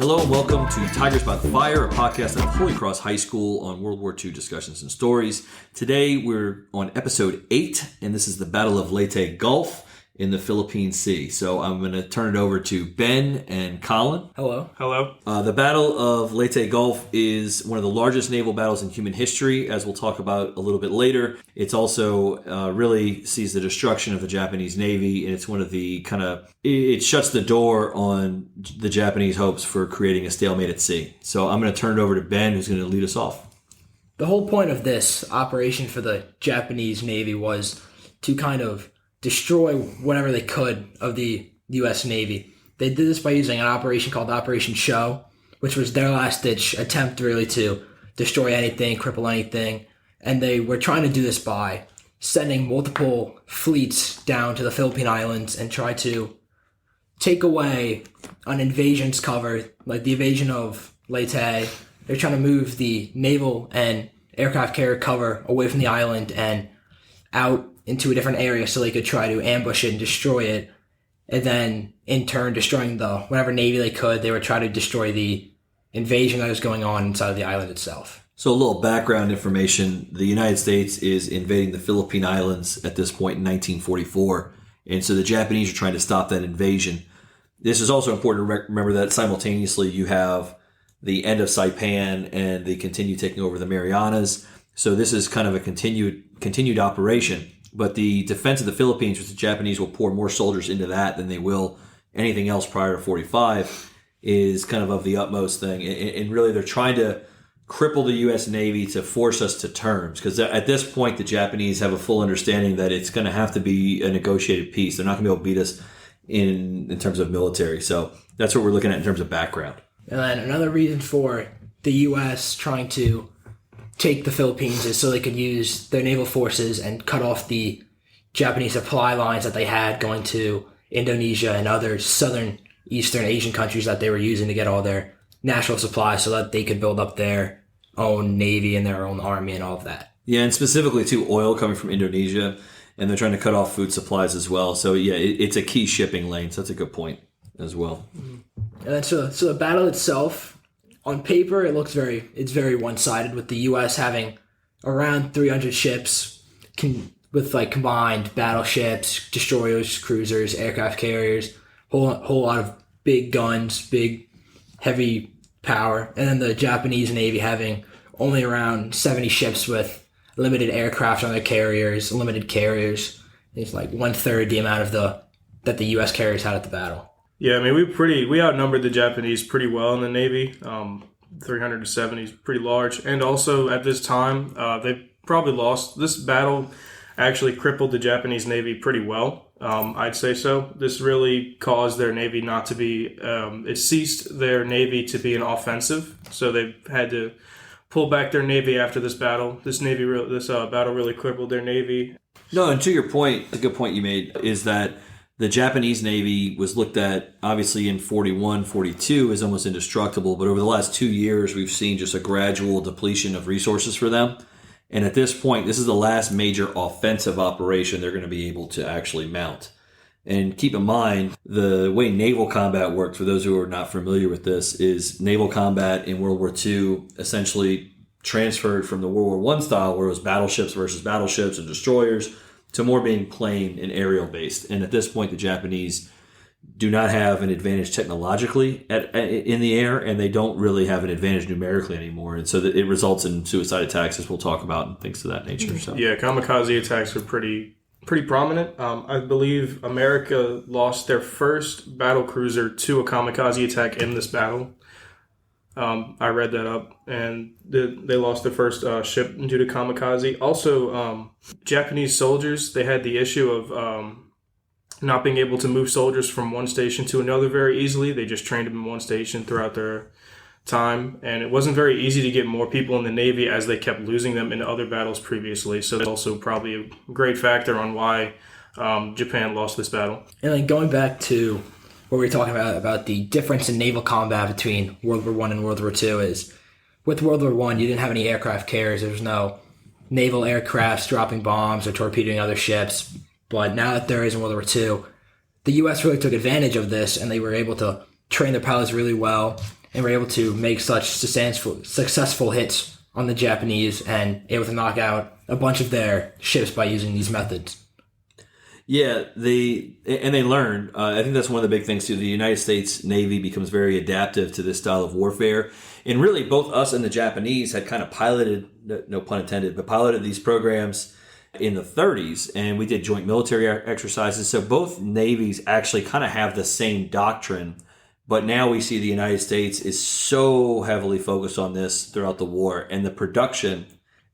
Hello and welcome to Tigers by the Fire, a podcast at Holy Cross High School on World War II discussions and stories. Today we're on episode 8, and this is the Battle of Leyte Gulf in the Philippine Sea. So I'm going to turn it over to Ben and Colin. Hello. Hello. The Battle of Leyte Gulf is one of the largest naval battles in human history, as we'll talk about a little bit later. It's also really sees the destruction of the Japanese Navy, and it's one of the it shuts the door on the Japanese hopes for creating a stalemate at sea. So I'm going to turn it over to Ben, who's going to lead us off. The whole point of this operation for the Japanese Navy was to kind of destroy whatever they could of the U.S. Navy. They did this by using an operation called Operation Show, which was their last-ditch attempt really to destroy anything, cripple anything. And they were trying to do this by sending multiple fleets down to the Philippine Islands and try to take away an invasion's cover, like the invasion of Leyte. They're trying to move the naval and aircraft carrier cover away from the island and out into a different area so they could try to ambush it and destroy it. And then, in turn, destroying whatever navy they could, they would try to destroy the invasion that was going on inside of the island itself. So a little background information. The United States is invading the Philippine Islands at this point in 1944. And so the Japanese are trying to stop that invasion. This is also important to remember that simultaneously you have the end of Saipan and the continue taking over the Marianas. So this is kind of a continued operation. But the defense of the Philippines, which the Japanese will pour more soldiers into that than they will anything else prior to 45, is kind of the utmost thing. And really they're trying to cripple the U.S. Navy to force us to terms. Because at this point, the Japanese have a full understanding that it's going to have to be a negotiated peace. They're not going to be able to beat us in terms of military. So that's what we're looking at in terms of background. And then another reason for the U.S. trying to take the Philippines is so they could use their naval forces and cut off the Japanese supply lines that they had going to Indonesia and other southern Eastern Asian countries that they were using to get all their national supplies so that they could build up their own navy and their own army and all of that. Yeah, and specifically too, oil coming from Indonesia, and they're trying to cut off food supplies as well. So yeah, it's a key shipping lane. So that's a good point as well. And then so the battle itself, on paper, it's very one-sided, with the U.S. having around 300 ships with combined battleships, destroyers, cruisers, aircraft carriers, whole lot of big guns, big heavy power, and then the Japanese Navy having only around 70 ships with limited aircraft on their carriers, limited carriers. It's like 1/3 the amount that the U.S. carriers had at the battle. Yeah, I mean, we outnumbered the Japanese pretty well in the Navy. 370 is pretty large. And also, at this time, they probably lost. This battle actually crippled the Japanese Navy pretty well, I'd say so. This really caused their Navy not to be, it ceased their Navy to be an offensive. So they had to pull back their Navy after this battle. This battle really crippled their Navy. No, and to your point, a good point you made is that the Japanese Navy was looked at, obviously, in 41, 42 as almost indestructible. But over the last 2 years, we've seen just a gradual depletion of resources for them. And at this point, this is the last major offensive operation they're going to be able to actually mount. And keep in mind, the way naval combat worked, for those who are not familiar with this, is naval combat in World War II essentially transferred from the World War I style, where it was battleships versus battleships and destroyers, to more being plane and aerial based. And at this point, the Japanese do not have an advantage technologically in the air, and they don't really have an advantage numerically anymore. And so it results in suicide attacks, as we'll talk about, and things of that nature. So yeah, kamikaze attacks were pretty prominent. I believe America lost their first battle cruiser to a kamikaze attack in this battle. I read that up, and they lost their first ship due to kamikaze. Also, Japanese soldiers, they had the issue of not being able to move soldiers from one station to another very easily. They just trained them in one station throughout their time, and it wasn't very easy to get more people in the Navy as they kept losing them in other battles previously. So that's also probably a great factor on why Japan lost this battle. And going back to what we were talking about the difference in naval combat between World War I and World War II is, with World War I, you didn't have any aircraft carriers. There was no naval aircrafts dropping bombs or torpedoing other ships. But now that there is in World War II, the U.S. really took advantage of this, and they were able to train their pilots really well, and were able to make such successful hits on the Japanese and able to knock out a bunch of their ships by using these methods. Yeah, they learned. I think that's one of the big things too. The United States Navy becomes very adaptive to this style of warfare, and really both us and the Japanese had kind of piloted, no pun intended, but piloted these programs in the 30s, and we did joint military exercises. So both navies actually kind of have the same doctrine, but now we see the United States is so heavily focused on this throughout the war, and the production,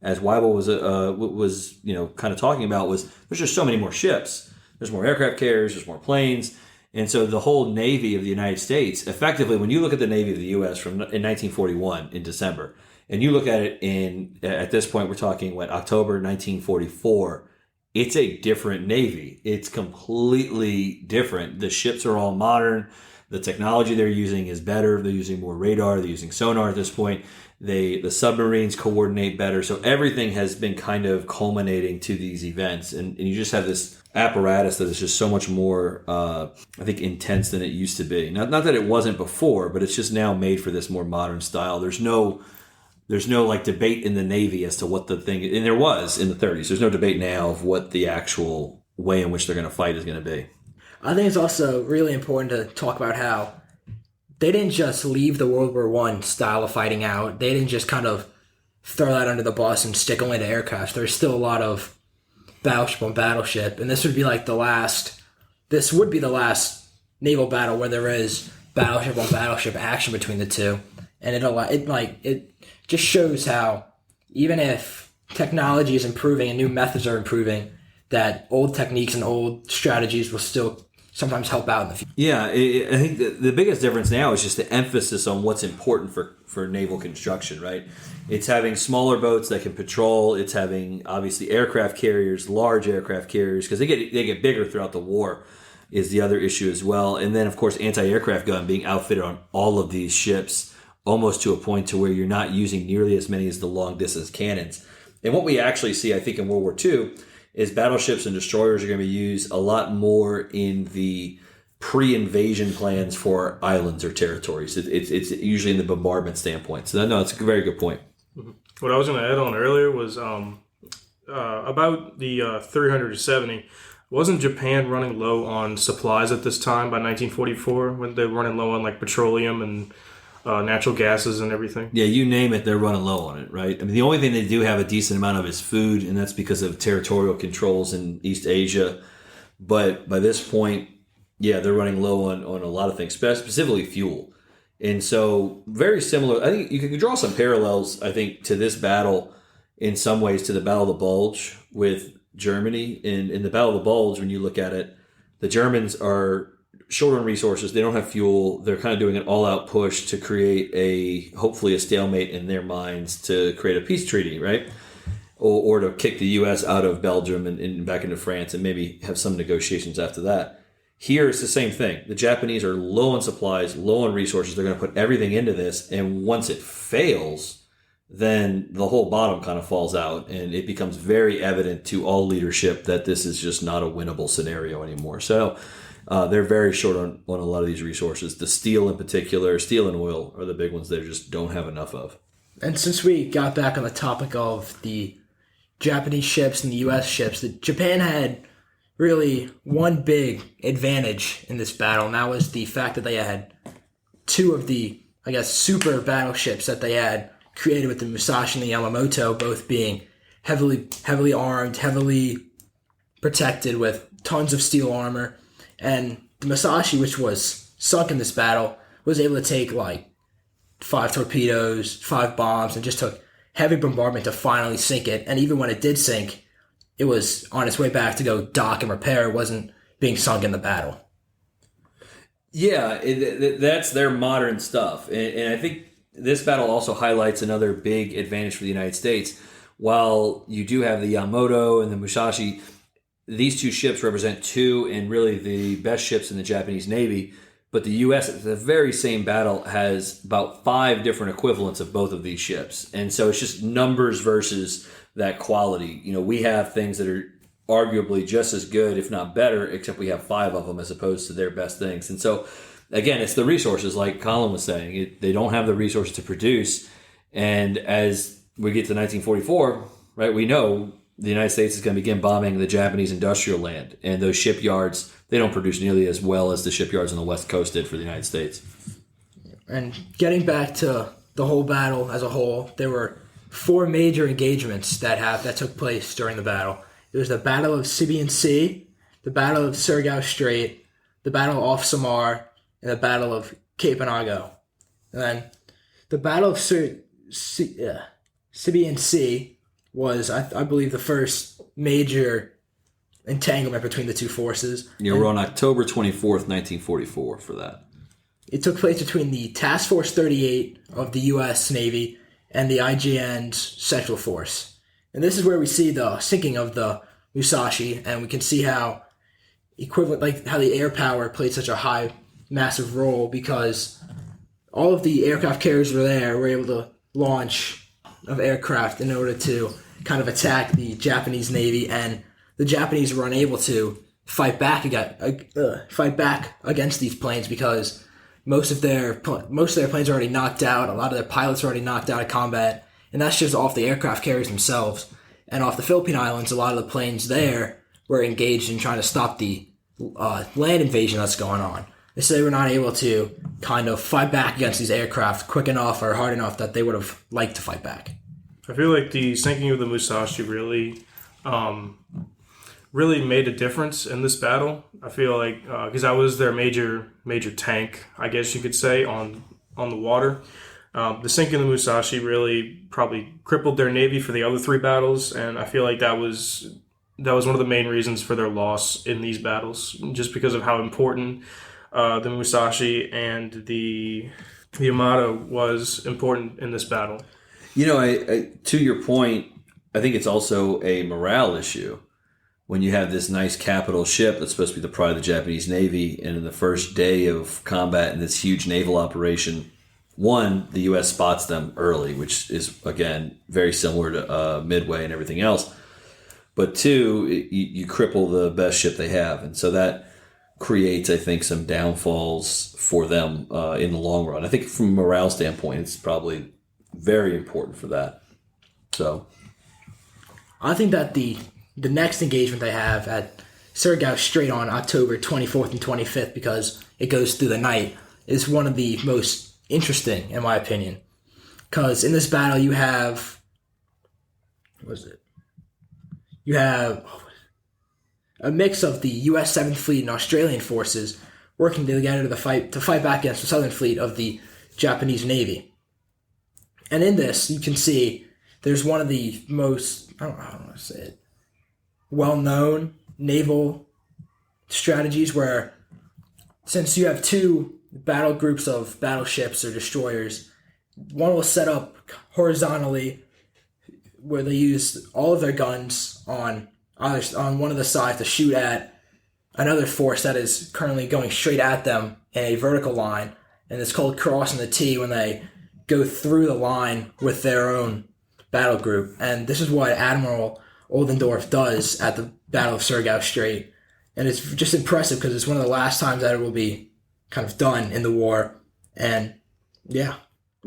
as Weibel was kind of talking about, was there's just so many more ships. There's more aircraft carriers, there's more planes. And so the whole Navy of the United States, effectively, when you look at the Navy of the U.S. in 1941 in December, and you look at it at this point, we're talking, October 1944, it's a different Navy. It's completely different. The ships are all modern. The technology they're using is better. They're using more radar. They're using sonar at this point. The submarines coordinate better. So everything has been kind of culminating to these events. And you just have this apparatus that is just so much more, I think, intense than it used to be. Not that it wasn't before, but it's just now made for this more modern style. There's no like debate in the Navy as to what the thing, and there was in the 30s. There's no debate now of what the actual way in which they're going to fight is going to be. I think it's also really important to talk about how they didn't just leave the World War I style of fighting out. They didn't just kind of throw that under the bus and stick only to aircraft. There's still a lot of battleship on battleship, and this would be the last naval battle where there is battleship on battleship action between the two. And it just shows how even if technology is improving and new methods are improving, that old techniques and old strategies will still sometimes help out in the future. Yeah, I think the biggest difference now is just the emphasis on what's important for naval construction, right? It's having smaller boats that can patrol. It's having, obviously, aircraft carriers, large aircraft carriers, because they get bigger throughout the war is the other issue as well. And then, of course, anti-aircraft gun being outfitted on all of these ships, almost to a point to where you're not using nearly as many as the long-distance cannons. And what we actually see, I think, in World War II is battleships and destroyers are going to be used a lot more in the pre-invasion plans for islands or territories. It's usually in the bombardment standpoint. So, no, it's a very good point. What I was going to add on earlier was about the 370. Wasn't Japan running low on supplies at this time by 1944 when they were running low on petroleum and natural gases and everything? Yeah, you name it, they're running low on it, right? I mean, the only thing they do have a decent amount of is food, and that's because of territorial controls in East Asia. But by this point, yeah, they're running low on a lot of things, specifically fuel. And so very similar. I think you can draw some parallels, I think, to this battle in some ways to the Battle of the Bulge with Germany. In the Battle of the Bulge, when you look at it, the Germans are short on resources. They don't have fuel. They're kind of doing an all-out push to create hopefully a stalemate in their minds to create a peace treaty, right? Or to kick the U.S. out of Belgium and back into France and maybe have some negotiations after that. Here, it's the same thing. The Japanese are low on supplies, low on resources. They're going to put everything into this, and once it fails, then the whole bottom kind of falls out, and it becomes very evident to all leadership that this is just not a winnable scenario anymore. So they're very short on a lot of these resources. The steel in particular, steel and oil are the big ones they just don't have enough of. And since we got back on the topic of the Japanese ships and the U.S. ships, Japan had really one big advantage in this battle, and that was the fact that they had two of the, super battleships that they had created with the Musashi and the Yamamoto, both being heavily armed, heavily protected with tons of steel armor. And the Musashi, which was sunk in this battle, was able to take 5 torpedoes, 5 bombs, and just took heavy bombardment to finally sink it. And even when it did sink, it was on its way back to go dock and repair. It wasn't being sunk in the battle. Yeah, that's their modern stuff. And I think this battle also highlights another big advantage for the United States. While you do have the Yamamoto and the Musashi, these two ships represent two and really the best ships in the Japanese Navy. But the U.S. at the very same battle has about 5 different equivalents of both of these ships. And so it's just numbers versus that quality. We have things that are arguably just as good, if not better, except we have 5 of them as opposed to their best things. And so again, it's the resources, like Colin was saying. They don't have the resources to produce. And as we get to 1944, right, we know the United States is going to begin bombing the Japanese industrial land. And those shipyards, they don't produce nearly as well as the shipyards on the West Coast did for the United States. And getting back to the whole battle as a whole, there were 4 major engagements that took place during the battle. There was the Battle of Sibian Sea, the Battle of Surigao Strait, the Battle off Samar, and the Battle of Cape Anago. And then the Battle of Sibian Sea was, I believe, the first major entanglement between the two forces. You were on October 24th, 1944 for that. It took place between the Task Force 38 of the U.S. Navy and the IJN's Central Force. And this is where we see the sinking of the Musashi, and we can see how how the air power played such a high, massive role, because all of the aircraft carriers were able to launch of aircraft in order to kind of attack the Japanese Navy, and the Japanese were unable to fight back against these planes because most of their planes are already knocked out. A lot of their pilots are already knocked out of combat, and that's just off the aircraft carriers themselves. And off the Philippine Islands, a lot of the planes there were engaged in trying to stop the land invasion that's going on. And so they were not able to kind of fight back against these aircraft quick enough or hard enough that they would have liked to fight back. I feel like the sinking of the Musashi really made a difference in this battle. I feel like because that was their major tank, I guess you could say, on the water. The sinking of the Musashi really probably crippled their navy for the other 3 battles, and I feel like that was one of the main reasons for their loss in these battles, just because of how important the Musashi and the Yamato was important in this battle. You know, I to your point, I think it's also a morale issue. When you have this nice capital ship that's supposed to be the pride of the Japanese Navy, and in the first day of combat in this huge naval operation, one, the U.S. spots them early, which is, again, very similar to Midway and everything else. But two, you cripple the best ship they have. And so that creates, I think, some downfalls for them in the long run. I think from a morale standpoint, it's probably very important for that. So I think that the next engagement they have at Surigao Strait on October 24th and 25th, because it goes through the night, is one of the most interesting, in my opinion. Because in this battle, you have... You have a mix of the U.S. 7th Fleet and Australian forces working together to fight back against the Southern Fleet of the Japanese Navy. And in this, you can see there's one of the most, I don't know how to say it, well-known naval strategies where, since you have 2 battle groups of battleships or destroyers, one will set up horizontally where they use all of their guns on one of the sides to shoot at another force that is currently going straight at them in a vertical line, and it's called crossing the T when they go through the line with their own battle group. And this is what Admiral Oldendorf does at the Battle of Surigao Strait, and it's just impressive because it's one of the last times that it will be kind of done in the war. And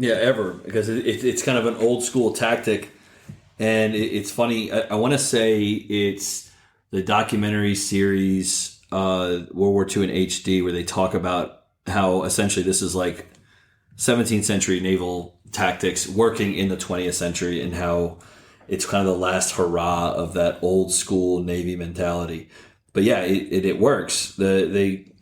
ever, because it's kind of an old school tactic. And it's funny, I want to say it's the documentary series World War II in HD, where they talk about how essentially this is like 17th century naval tactics working in the 20th century, and how it's kind of the last hurrah of that old school Navy mentality. But yeah, it works. They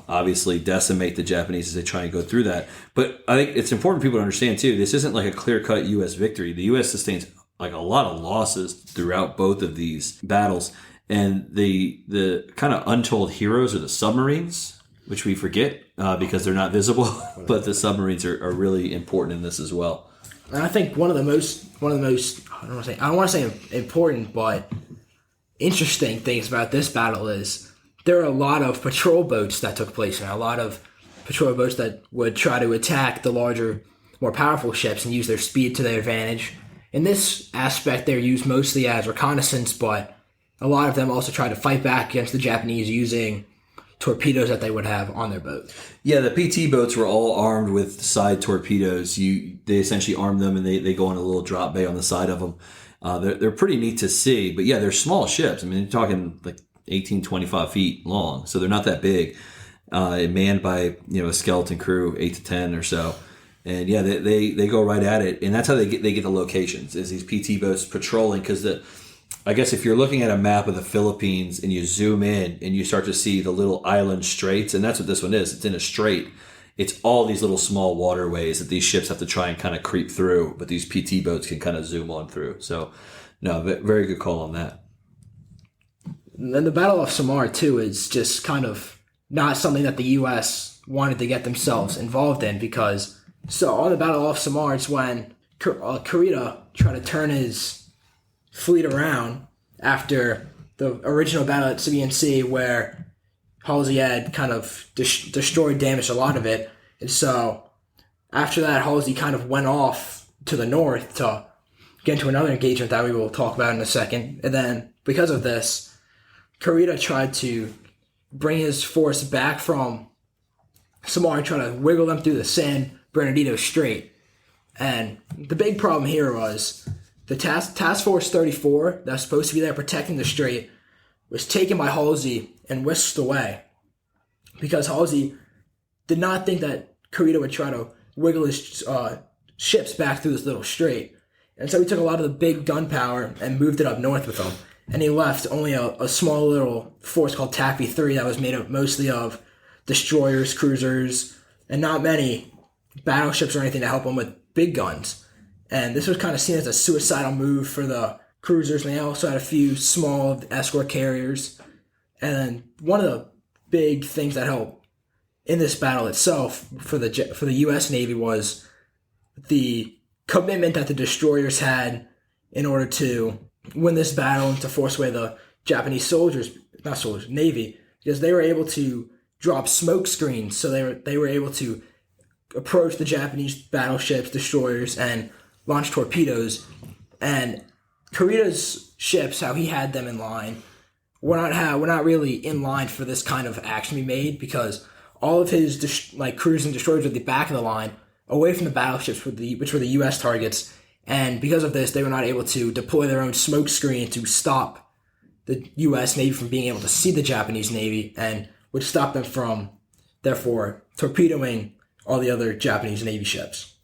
obviously decimate the Japanese as they try and go through that. But I think it's important for people to understand too, this isn't like a clear-cut U.S. victory. The U.S. sustains like a lot of losses throughout both of these battles. And the kind of untold heroes are the submarines, which we forget because they're not visible. But the submarines are really important in this as well. And I think one of the most I don't want to say important, but interesting things about this battle is there are a lot of patrol boats that took place, and a lot of patrol boats that would try to attack the larger, more powerful ships and use their speed to their advantage. In this aspect, they're used mostly as reconnaissance, but a lot of them also try to fight back against the Japanese using torpedoes that they would have on their boat. Yeah, the PT boats were all armed with side torpedoes. They essentially arm them, and they go in a little drop bay on the side of them. They're pretty neat to see, but yeah, they're small ships. I mean, you're talking like 18, 25 feet long, so they're not that big. Manned by a skeleton crew, 8 to 10 or so, and yeah, they go right at it, and that's how they get the locations. Is these PT boats patrolling? Because I guess if you're looking at a map of the Philippines and you zoom in and you start to see the little island straits, and that's what this one is. It's in a strait. It's all these little small waterways that these ships have to try and kind of creep through, but these PT boats can kind of zoom on through. So, no, very good call on that. And then the Battle of Samar, too, is just kind of not something that the U.S. wanted to get themselves involved in, because on the Battle of Samar, it's when Kurita tried to turn his fleet around after the original battle at Sibian Sea, where Halsey had kind of destroyed, damaged a lot of it. And so after that, Halsey kind of went off to the north to get into another engagement that we will talk about in a second. And then because of this, Kurita tried to bring his force back from Samar and try to wiggle them through the San Bernardino Strait. And the big problem here was the Task Force 34 that was supposed to be there protecting the strait was taken by Halsey and whisked away, because Halsey did not think that Kurita would try to wiggle his ships back through this little strait. And so he took a lot of the big gunpowder and moved it up north with him. And he left only a small little force called TACV 3 that was made up mostly of destroyers, cruisers, and not many battleships or anything to help him with big guns. And this was kind of seen as a suicidal move for the cruisers, and they also had a few small escort carriers. And one of the big things that helped in this battle itself for the U.S. Navy was the commitment that the destroyers had in order to win this battle and to force away the Japanese Navy, because they were able to drop smoke screens, so they were able to approach the Japanese battleships, destroyers, and launch torpedoes. And Kurita's ships, how he had them in line, were not really in line for this kind of action to be made, because all of his cruisers and destroyers were at the back of the line, away from the battleships, which were the U.S. targets. And because of this, they were not able to deploy their own smoke screen to stop the U.S. Navy from being able to see the Japanese Navy, and would stop them from, therefore, torpedoing all the other Japanese Navy ships.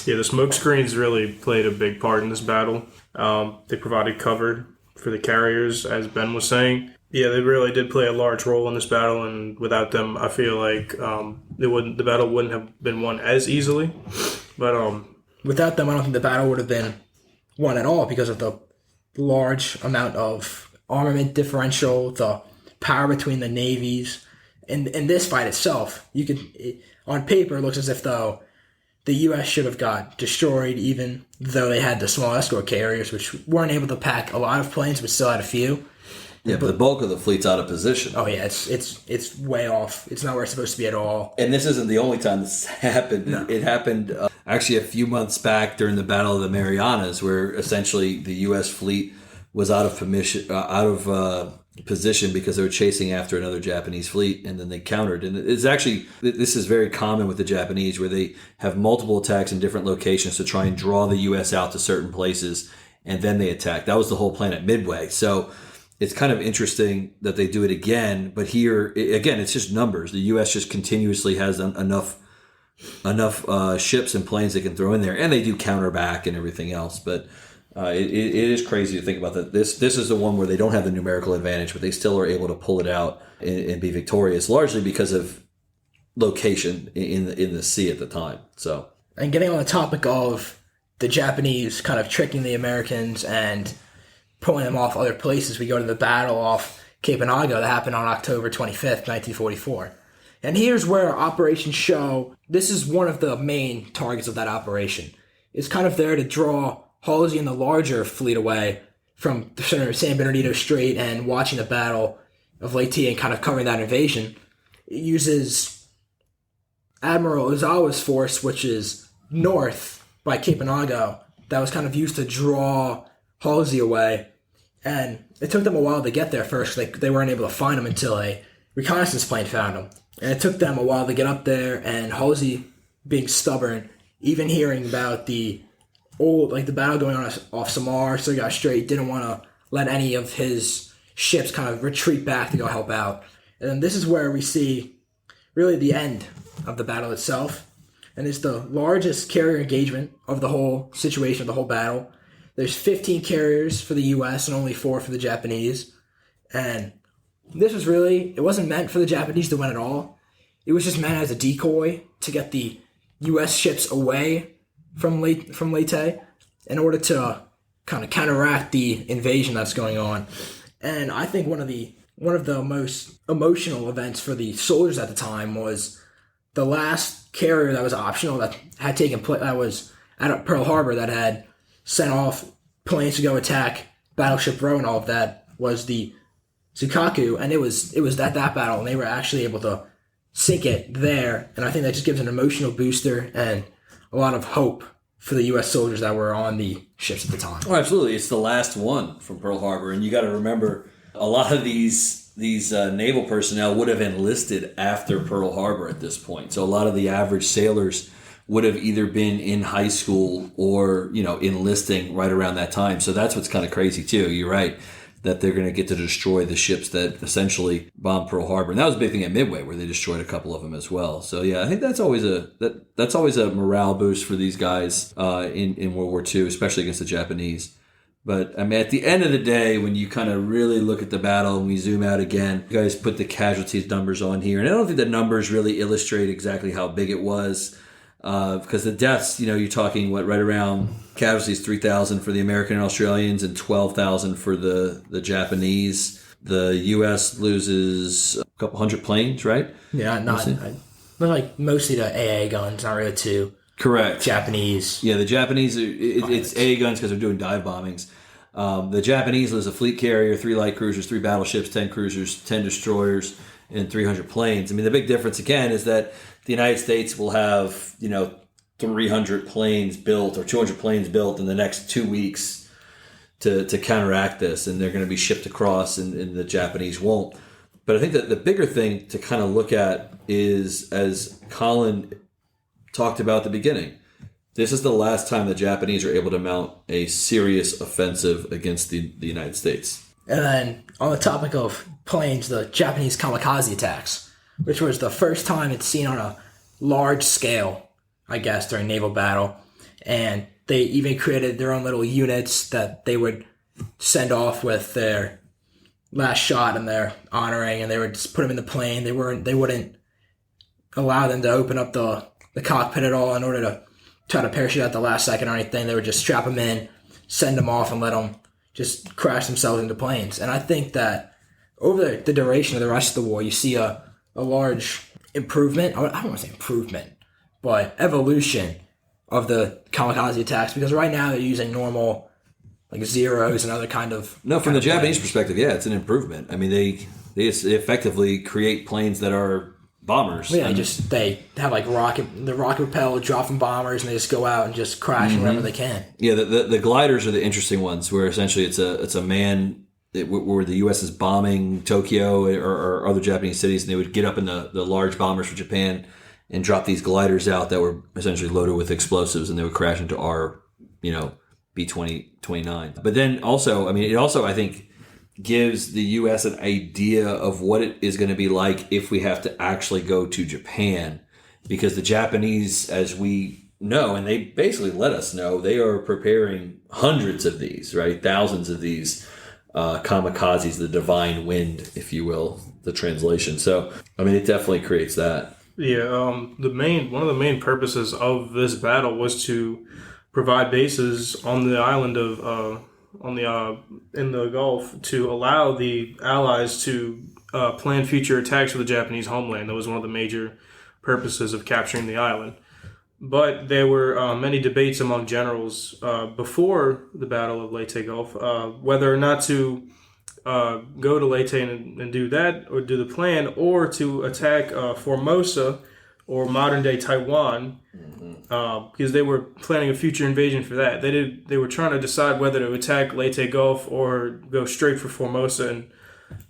Yeah, the smoke screens really played a big part in this battle. They provided cover for the carriers, as Ben was saying. Yeah, they really did play a large role in this battle, and without them, I feel like the battle wouldn't have been won as easily. But without them, I don't think the battle would have been won at all, because of the large amount of armament differential, the power between the navies. In this fight itself, on paper, it looks as if though the U.S. should have got destroyed, even though they had the small escort carriers, which weren't able to pack a lot of planes, but still had a few. Yeah, but the bulk of the fleet's out of position. Oh yeah, it's way off. It's not where it's supposed to be at all. And this isn't the only time this happened. No. It happened actually a few months back during the Battle of the Marianas, where essentially the U.S. fleet was out of position because they were chasing after another Japanese fleet, and then they countered. And this is very common with the Japanese, where they have multiple attacks in different locations to try and draw the U.S. out to certain places, and then they attack. That was the whole plan at Midway. So it's kind of interesting that they do it again, but here, again, it's just numbers. The U.S. just continuously has enough ships and planes they can throw in there, and they do counter back and everything else. But it is crazy to think about that. This is the one where they don't have the numerical advantage, but they still are able to pull it out and be victorious, largely because of location in the sea at the time. So, and getting on the topic of the Japanese kind of tricking the Americans and pulling them off other places, we go to the battle off Cape Anago that happened on October 25th, 1944. And here's where Operation Show, this is one of the main targets of that operation. It's kind of there to draw Halsey and the larger fleet away from the San Bernardino Strait and watching the Battle of Leyte and kind of covering that invasion. It uses Admiral Ozawa's force, which is north by Cape Anago, that was kind of used to draw Halsey away. And it took them a while to get there first. They weren't able to find him until a reconnaissance plane found them. And it took them a while to get up there, and Halsey, being stubborn, even hearing about the battle going on off Samar, so he got straight, didn't want to let any of his ships kind of retreat back to go help out. And then this is where we see really the end of the battle itself. And it's the largest carrier engagement of the whole situation, of the whole battle. There's 15 carriers for the U.S. and only 4 for the Japanese. And this was really, it wasn't meant for the Japanese to win at all. It was just meant as a decoy to get the U.S. ships away from Leyte in order to kind of counteract the invasion that's going on. And I think one of the most emotional events for the soldiers at the time was the last carrier that was optional that had taken place, that was at Pearl Harbor, that had sent off planes to go attack Battleship Row and all of that, was the Tsukaku, and it was at that battle, and they were actually able to sink it there. And I think that just gives an emotional booster and a lot of hope for the U.S. soldiers that were on the ships at the time. Oh, absolutely. It's the last one from Pearl Harbor. And you got to remember, a lot of these naval personnel would have enlisted after Pearl Harbor at this point. So a lot of the average sailors would have either been in high school or, enlisting right around that time. So that's what's kind of crazy, too. You're right, that they're going to get to destroy the ships that essentially bombed Pearl Harbor. And that was a big thing at Midway, where they destroyed a couple of them as well. So yeah, I think that's always a morale boost for these guys in World War II, especially against the Japanese. But I mean, at the end of the day, when you kind of really look at the battle and we zoom out again, you guys put the casualties numbers on here. And I don't think the numbers really illustrate exactly how big it was. Because the deaths, you're talking right around casualties, 3,000 for the American and Australians and 12,000 for the Japanese. The U.S. loses a couple hundred planes, right? Yeah, like mostly the AA guns, not really too. Correct. Japanese. Yeah, the Japanese, it's AA guns because they're doing dive bombings. The Japanese lose a fleet carrier, 3 light cruisers, 3 battleships, 10 cruisers, 10 destroyers, and 300 planes. I mean, the big difference, again, is that the United States will have, 300 planes built or 200 planes built in the next 2 weeks to counteract this, and they're going to be shipped across, and the Japanese won't. But I think that the bigger thing to kind of look at is, as Colin talked about at the beginning, this is the last time the Japanese are able to mount a serious offensive against the United States. And then on the topic of planes, the Japanese kamikaze attacks, which was the first time it's seen on a large scale, I guess, during naval battle. And they even created their own little units that they would send off with their last shot and their honoring, and they would just put them in the plane. They wouldn't allow them to open up the cockpit at all in order to try to parachute at the last second or anything. They would just strap them in, send them off, and let them just crash themselves into planes. And I think that over the duration of the rest of the war, you see a large improvement. I don't want to say improvement, but evolution of the kamikaze attacks, because right now they're using normal Zeros and other kind of... No, from the Japanese perspective, yeah, it's an improvement. I mean, they effectively create planes that are bombers. Yeah, they have rocket propelled, dropping bombers, and they just go out and just crash wherever they can. Yeah, the gliders are the interesting ones, where essentially it's a man where the U.S. is bombing Tokyo or other Japanese cities, and they would get up in the large bombers for Japan and drop these gliders out that were essentially loaded with explosives, and they would crash into our, B-29. But then also, I mean, it also, I think, gives the U.S. an idea of what it is going to be like if we have to actually go to Japan, because the Japanese, as we know, and they basically let us know, they are preparing hundreds of these, right? Thousands of these kamikazes, the divine wind, if you will, the translation. So, I mean, it definitely creates that. Yeah, one of the main purposes of this battle was to provide bases on the island of in the Gulf to allow the Allies to plan future attacks for the Japanese homeland. That was one of the major purposes of capturing the island. But there were many debates among generals before the Battle of Leyte Gulf whether or not to go to Leyte and do that, or do the plan, or to attack Formosa or modern-day Taiwan, because they were planning a future invasion for that. They were trying to decide whether to attack Leyte Gulf or go straight for Formosa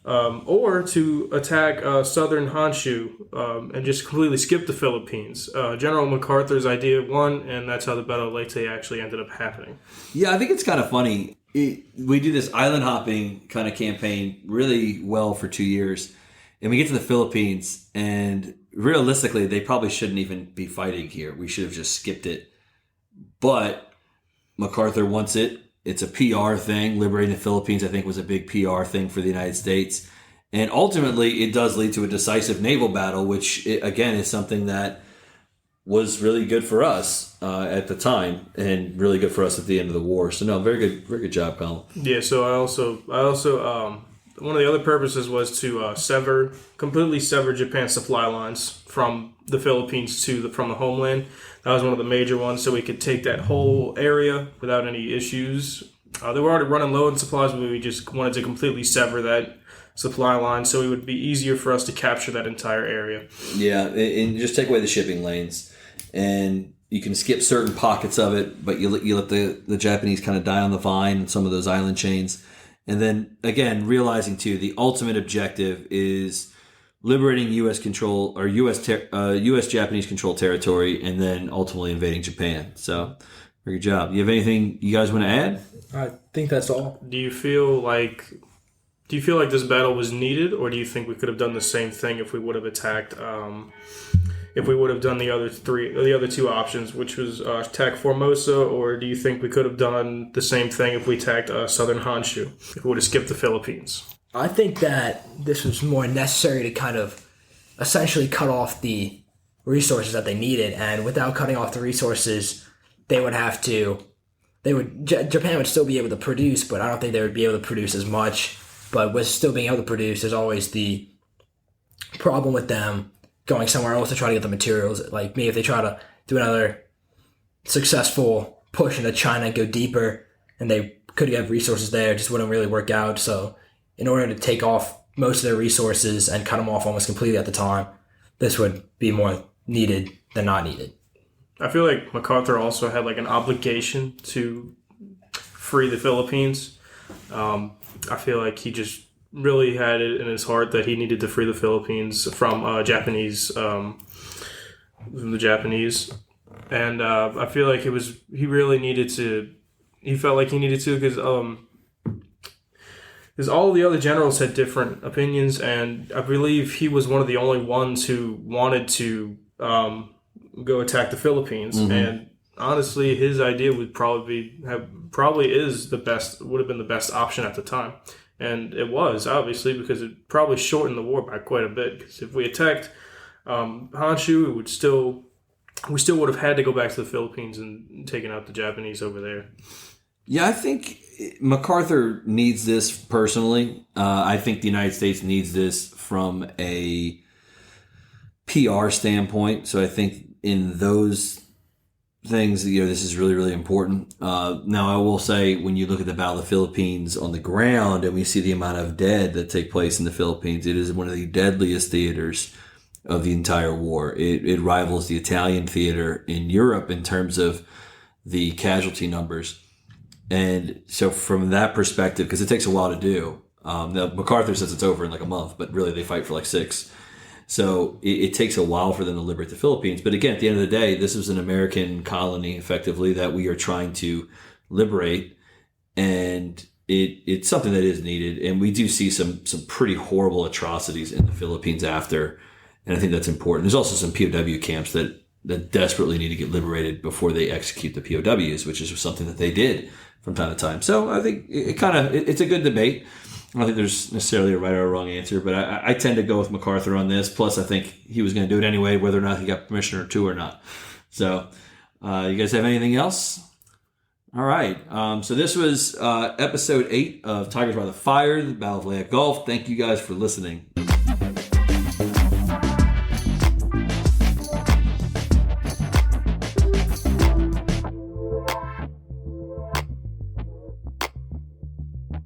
or to attack southern Honshu and just completely skip the Philippines. General MacArthur's idea won, and that's how the Battle of Leyte actually ended up happening. Yeah, I think it's kind of funny. We do this island hopping kind of campaign really well for 2 years, and we get to the Philippines, and realistically, they probably shouldn't even be fighting here. We should have just skipped it. But MacArthur wants it. It's a PR thing. Liberating the Philippines, I think, was a big PR thing for the United States. And ultimately, it does lead to a decisive naval battle, which, again, is something that was really good for us at the time and really good for us at the end of the war. So, no, very good job, Colin. Yeah, so I also one of the other purposes was to completely sever Japan's supply lines from the Philippines from the homeland. That was one of the major ones, so we could take that whole area without any issues. They were already running low on supplies, but we just wanted to completely sever that supply line so it would be easier for us to capture that entire area. Yeah, and just take away the shipping lanes. And you can skip certain pockets of it, but you let the Japanese kind of die on the vine in some of those island chains. And then, again, realizing, too, the ultimate objective is liberating U.S. control or U.S.-Japanese controlled territory and then ultimately invading Japan. So, very good job. You have anything you guys want to add? I think that's all. Do you feel like this battle was needed, or do you think we could have done the same thing if we would have attacked? If we would have done the other two options, which was attack Formosa, or do you think we could have done the same thing if we attacked southern Honshu? If we would have skipped the Philippines? I think that this was more necessary to kind of essentially cut off the resources that they needed, and without cutting off the resources, Japan would still be able to produce, but I don't think they would be able to produce as much. But with still being able to produce, there's always the problem with them going somewhere else to try to get the materials. Like maybe if they try to do another successful push into China and go deeper, and they could get resources there, it just wouldn't really work out. So in order to take off most of their resources and cut them off almost completely at the time, this would be more needed than not needed. I feel like MacArthur also had like an obligation to free the Philippines. I feel like he just really had it in his heart that he needed to free the Philippines from the Japanese, and I feel like he really needed to. He felt like he needed to because all the other generals had different opinions, and I believe he was one of the only ones who wanted to go attack the Philippines. Mm-hmm. And honestly, his idea would would have been the best option at the time. And it was, obviously, because it probably shortened the war by quite a bit. Because if we attacked Honshu, we still would have had to go back to the Philippines and taken out the Japanese over there. Yeah, I think MacArthur needs this personally. I think the United States needs this from a PR standpoint. So I think in those things, this is really, really important. Now, I will say, when you look at the Battle of the Philippines on the ground and we see the amount of dead that take place in the Philippines, it is one of the deadliest theaters of the entire war. It rivals the Italian theater in Europe in terms of the casualty numbers. And so from that perspective, because it takes a while to do, MacArthur says it's over in like a month, but really they fight for like 6. So it takes a while for them to liberate the Philippines. But again, at the end of the day, this was an American colony, effectively, that we are trying to liberate. And it's something that is needed. And we do see some pretty horrible atrocities in the Philippines after. And I think that's important. There's also some POW camps that desperately need to get liberated before they execute the POWs, which is something that they did from time to time. So I think it's a good debate. I don't think there's necessarily a right or a wrong answer, but I tend to go with MacArthur on this. Plus, I think he was going to do it anyway, whether or not he got permission or not. So, you guys have anything else? All right. So this was episode 8 of Tigers by the Fire, the Battle of Leyte Gulf. Thank you guys for listening.